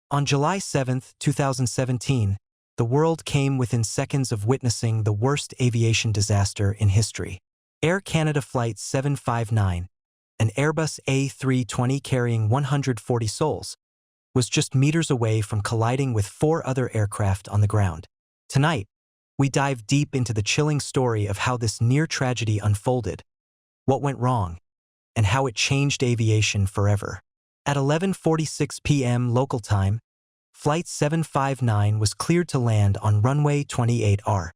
On July 7, 2017, the world came within seconds of witnessing the worst aviation disaster in history. Air Canada Flight 759, an Airbus A320 carrying 140 souls, was just meters away from colliding with 4 other aircraft on the ground. Tonight, we dive deep into the chilling story of how this near tragedy unfolded, what went wrong, and how it changed aviation forever. At 11:46 p.m. local time, Flight 759 was cleared to land on runway 28R.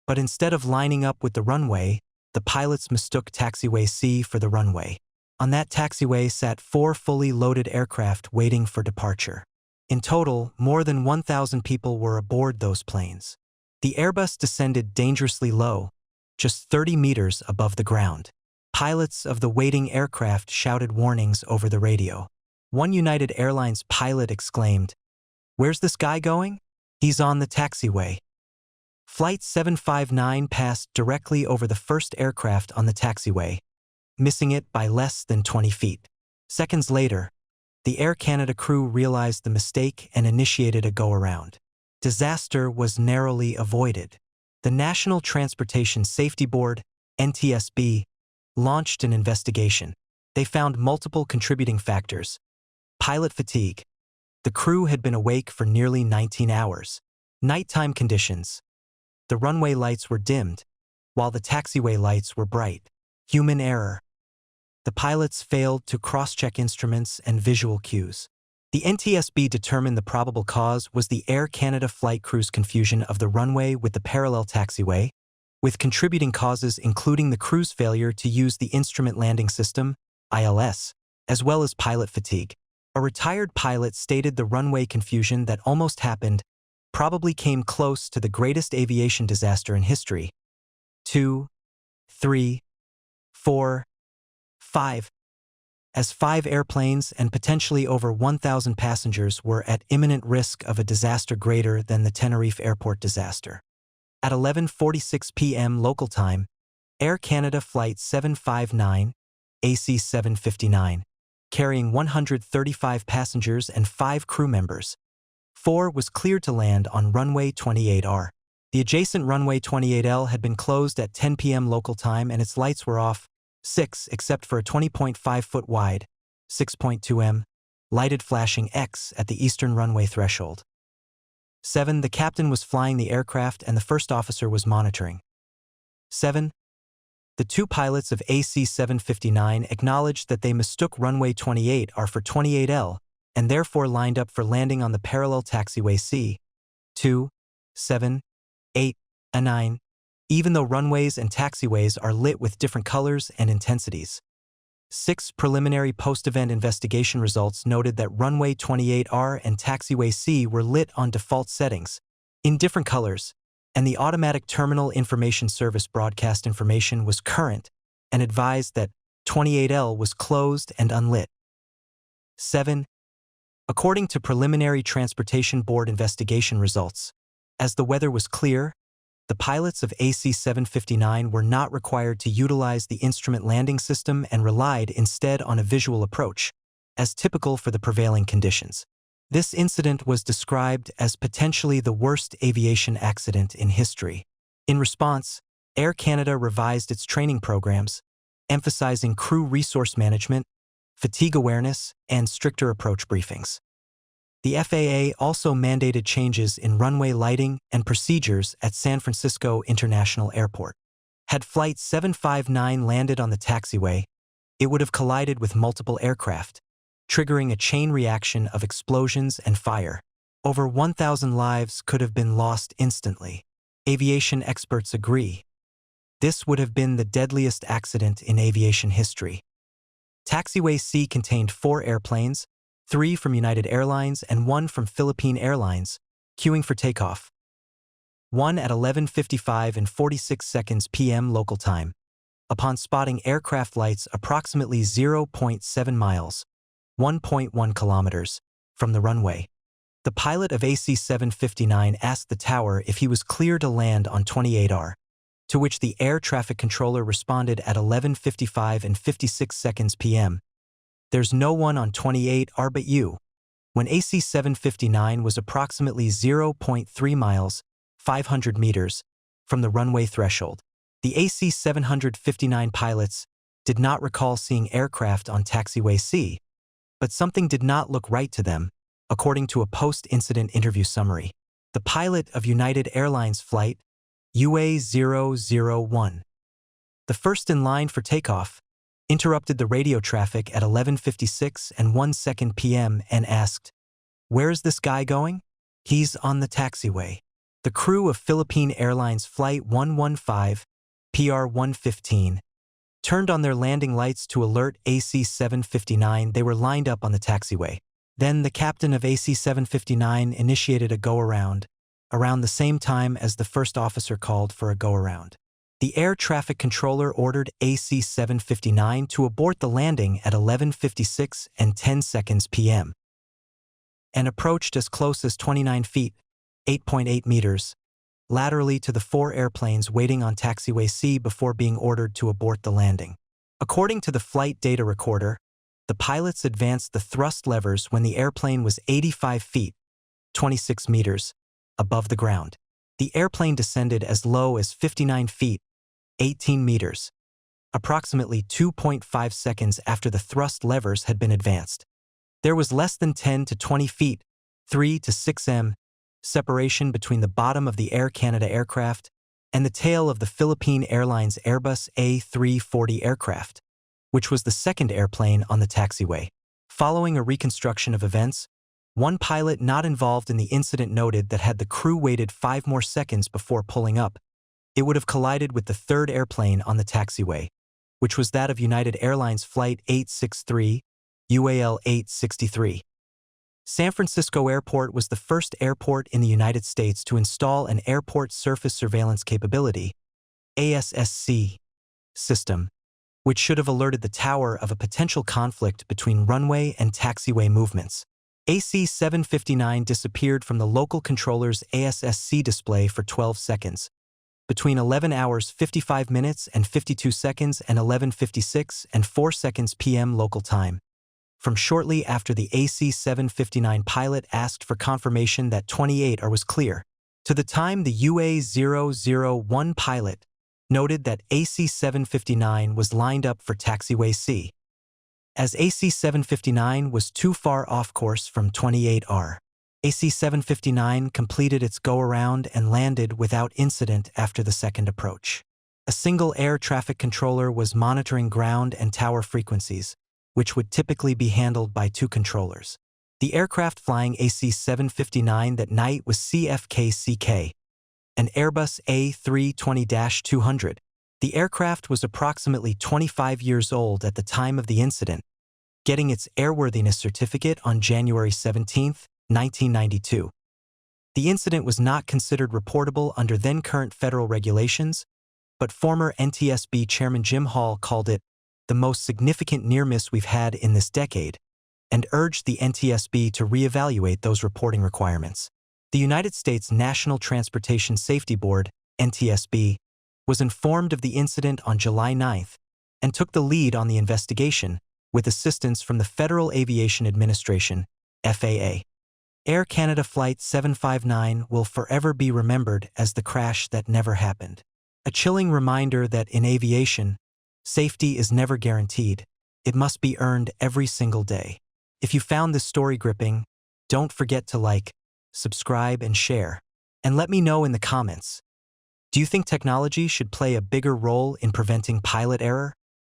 But instead of lining up with the runway, the pilots mistook taxiway C for the runway. On that taxiway sat 4 fully loaded aircraft waiting for departure. In total, more than 1,000 people were aboard those planes. The Airbus descended dangerously low, just 30 meters above the ground. Pilots of the waiting aircraft shouted warnings over the radio. One United Airlines pilot exclaimed, "Where's this guy going? He's on the taxiway." Flight 759 passed directly over the first aircraft on the taxiway, missing it by less than 20 feet. Seconds later, the Air Canada crew realized the mistake and initiated a go-around. Disaster was narrowly avoided. The National Transportation Safety Board, NTSB, launched an investigation. They found multiple contributing factors. Pilot fatigue. The crew had been awake for nearly 19 hours. Nighttime conditions. The runway lights were dimmed, while the taxiway lights were bright. Human error. The pilots failed to cross-check instruments and visual cues. The NTSB determined the probable cause was the Air Canada flight crew's confusion of the runway with the parallel taxiway, with contributing causes including the crew's failure to use the Instrument Landing System, ILS, as well as pilot fatigue. A retired pilot stated the runway confusion that almost happened probably came close to the greatest aviation disaster in history. 2, 3, 4, 5. As 5 airplanes and potentially over 1,000 passengers were at imminent risk of a disaster greater than the Tenerife airport disaster. At 11:46 p.m. local time, Air Canada Flight 759, AC 759, carrying 135 passengers and 5 crew members, 4 was cleared to land on runway 28R. The adjacent runway 28L had been closed at 10 p.m. local time and its lights were off, 6 except for a 20.5-foot wide, 6.2 m, lighted flashing X at the eastern runway threshold. 7. The captain was flying the aircraft and the first officer was monitoring. 7. The 2 pilots of AC 759 acknowledged that they mistook runway 28R for 28L and therefore lined up for landing on the parallel taxiway C. 2, 7, 8, and 9, even though runways and taxiways are lit with different colors and intensities. 6. Preliminary post-event investigation results noted that runway 28R and taxiway C were lit on default settings, in different colors, and the Automatic Terminal Information Service broadcast information was current and advised that 28L was closed and unlit. 7. According to preliminary Transportation Board investigation results, as the weather was clear, the pilots of AC 759 were not required to utilize the Instrument Landing System and relied instead on a visual approach, as typical for the prevailing conditions. This incident was described as potentially the worst aviation accident in history. In response, Air Canada revised its training programs, emphasizing crew resource management, fatigue awareness, and stricter approach briefings. The FAA also mandated changes in runway lighting and procedures at San Francisco International Airport. Had Flight 759 landed on the taxiway, it would have collided with multiple aircraft, triggering a chain reaction of explosions and fire. Over 1,000 lives could have been lost instantly. Aviation experts agree. This would have been the deadliest accident in aviation history. Taxiway C contained 4 airplanes, 3 from United Airlines and 1 from Philippine Airlines, queuing for takeoff. 1 at 11:55 and 46 seconds p.m. local time. Upon spotting aircraft lights approximately 0.7 miles, 1.1 kilometers, from the runway, the pilot of AC 759 asked the tower if he was clear to land on 28R, to which the air traffic controller responded at 11:55 and 56 seconds p.m. "There's no one on 28R but you." when AC-759 was approximately 0.3 miles, 500 meters, from the runway threshold. The AC-759 pilots did not recall seeing aircraft on taxiway C, but something did not look right to them, according to a post-incident interview summary. The pilot of United Airlines flight UA001, the first in line for takeoff, interrupted the radio traffic at 11:56 and 1 second p.m. and asked, "Where's this guy going?" "He's on the taxiway." The crew of Philippine Airlines Flight 115, PR-115, turned on their landing lights to alert AC-759 they were lined up on the taxiway. Then the captain of AC-759 initiated a go-around, around the same time as the first officer called for a go-around. The air traffic controller ordered AC-759 to abort the landing at 11:56 and 10 seconds p.m. and approached as close as 29 feet, 8.8 meters, laterally to the 4 airplanes waiting on taxiway C before being ordered to abort the landing. According to the flight data recorder, the pilots advanced the thrust levers when the airplane was 85 feet, 26 meters, above the ground. The airplane descended as low as 59 feet, 18 meters, approximately 2.5 seconds after the thrust levers had been advanced. There was less than 10 to 20 feet, 3 to 6 m, separation between the bottom of the Air Canada aircraft and the tail of the Philippine Airlines Airbus A320 aircraft, which was the second airplane on the taxiway. Following a reconstruction of events, one pilot not involved in the incident noted that had the crew waited 5 more seconds before pulling up, it would have collided with the third airplane on the taxiway, which was that of United Airlines Flight 863, UAL 863. San Francisco Airport was the first airport in the United States to install an Airport Surface Surveillance Capability, ASSC, system, which should have alerted the tower of a potential conflict between runway and taxiway movements. AC-759 disappeared from the local controller's ASSC display for 12 seconds, between 11 hours 55 minutes and 52 seconds and 11:56 and 4 seconds p.m. local time, from shortly after the AC-759 pilot asked for confirmation that 28R was clear, to the time the UA001 pilot noted that AC-759 was lined up for taxiway C, as AC-759 was too far off course from 28R. AC-759 completed its go-around and landed without incident after the second approach. A single air traffic controller was monitoring ground and tower frequencies, which would typically be handled by 2 controllers. The aircraft flying AC-759 that night was CFK-CK, an Airbus A320-200. The aircraft was approximately 25 years old at the time of the incident, getting its airworthiness certificate on January 17, 1992. The incident was not considered reportable under then-current federal regulations, but former NTSB Chairman Jim Hall called it the most significant near-miss we've had in this decade, and urged the NTSB to reevaluate those reporting requirements. The United States National Transportation Safety Board, NTSB, was informed of the incident on July 9 and took the lead on the investigation, with assistance from the Federal Aviation Administration, FAA. Air Canada Flight 759 will forever be remembered as the crash that never happened. A chilling reminder that in aviation, safety is never guaranteed. It must be earned every single day. If you found this story gripping, don't forget to like, subscribe, and share. And let me know in the comments. Do you think technology should play a bigger role in preventing pilot error?